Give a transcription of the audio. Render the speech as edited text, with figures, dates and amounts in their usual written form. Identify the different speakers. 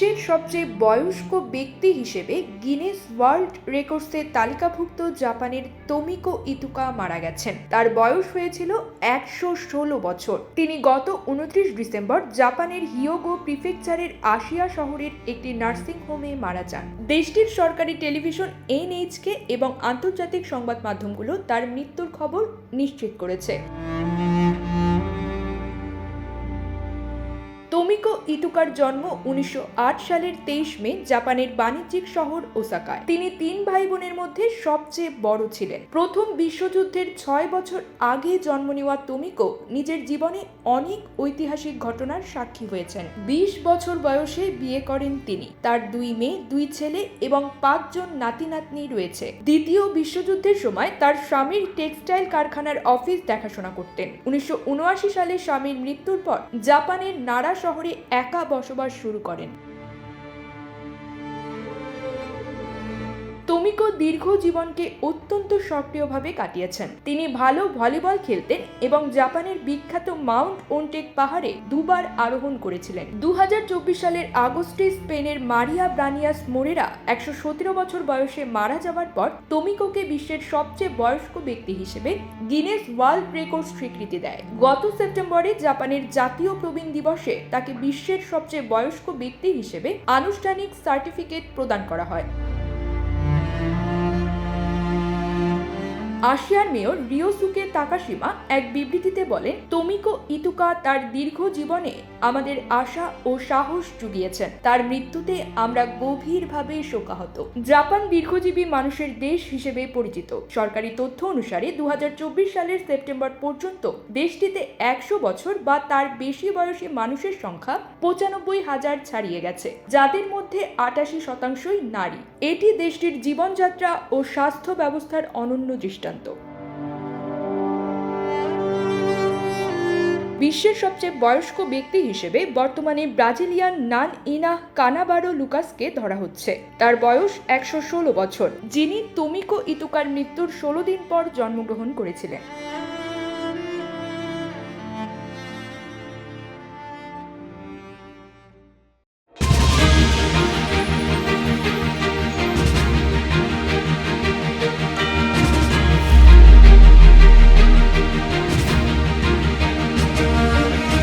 Speaker 1: বিশ্বের সবচেয়ে বয়স্ক ব্যক্তি হিসেবে গিনেস ওয়ার্ল্ড রেকর্ডসের তালিকাভুক্ত জাপানের তোমিকো ইতুকা মারা গেছেন। তার বয়স হয়েছিল 116 বছর। তিনি গত 29 ডিসেম্বর জাপানের হিয়োগো প্রিফেকচারের আশিয়া শহরের একটি নার্সিং হোমে মারা যান। দেশটির সরকারি টেলিভিশন এনএইচকে এবং আন্তর্জাতিক সংবাদ মাধ্যমগুলো তার মৃত্যুর খবর নিশ্চিত করেছে। তোমিকো ইতুকার জন্ম 1908 সালের 23 মে জাপানের বাণিজ্যিক শহর ওসাকায়। তিনি 3 ভাই বোনের মধ্যে সবচেয়ে বড় ছিলেন। প্রথম বিশ্বযুদ্ধের 6 বছর আগে জন্ম নেওয়া তোমিকো নিজের জীবনে অনেক ঐতিহাসিক ঘটনার সাক্ষী হয়েছেন। 20 বছর বয়সে বিয়ে করেন তিনি। তার 2 মেয়ে, 2 ছেলে এবং 5 জন নাতি নাতনি রয়েছে। দ্বিতীয় বিশ্বযুদ্ধের সময় তার স্বামীর টেক্সটাইল কারখানার অফিস দেখাশোনা করতেন। 1979 সালে স্বামীর মৃত্যুর পর জাপানের নারা শহরে একা বসবাস শুরু করেন। তোমিকো দীর্ঘ জীবনকে অত্যন্ত সক্রিয়ভাবে কাটিয়েছেন। তিনি ভালো ভলিবল খেলতেন এবং জাপানের বিখ্যাত মাউন্ট ওনটেক পাহাড়ে 2 বার আরোহণ করেছিলেন। 2024 সালের আগস্টে স্পেনের মারিয়া ব্রানিয়াস মোরেরা 117 বছর বয়সে মারা যাওয়ার পর তোমিকোকে বিশ্বের সবচেয়ে বয়স্ক ব্যক্তি হিসেবে গিনেস ওয়ার্ল্ড রেকর্ড স্বীকৃতি দেয়। গত সেপ্টেম্বরে জাপানের জাতীয় প্রবীণ দিবসে তাকে বিশ্বের সবচেয়ে বয়স্ক ব্যক্তি হিসেবে আনুষ্ঠানিক সার্টিফিকেট প্রদান করা হয়। আশিয়ার মেয়র রিওসুকে তাকাশিমা এক বিবৃতিতে বলেন, তোমিকো ইতুকা তার দীর্ঘ জীবনে আমাদের আশা ও সাহস জুগিয়েছেন। তার মৃত্যুতে আমরা গভীরভাবে শোকাহত। জাপান দীর্ঘজীবী মানুষের দেশ হিসেবে পরিচিত। সরকারি তথ্য অনুসারে 2024 সালের সেপ্টেম্বর পর্যন্ত দেশটিতে 100 বছর বা তার বেশি বয়সী মানুষের সংখ্যা 95,000 ছাড়িয়ে গেছে, যাদের মধ্যে 88% নারী। এটি দেশটির জীবনযাত্রা ও স্বাস্থ্য ব্যবস্থার অনন্য দৃষ্টান্ত। বিশ্বের সবচেয়ে বয়স্ক ব্যক্তি হিসেবে বর্তমানে ব্রাজিলিয়ান নান ইনা কানাবারো লুকাসকে ধরা হচ্ছে। তার বয়স 116 বছর, যিনি তোমিকো ইতুকার মৃত্যুর 16 দিন পর জন্মগ্রহণ করেছিলেন।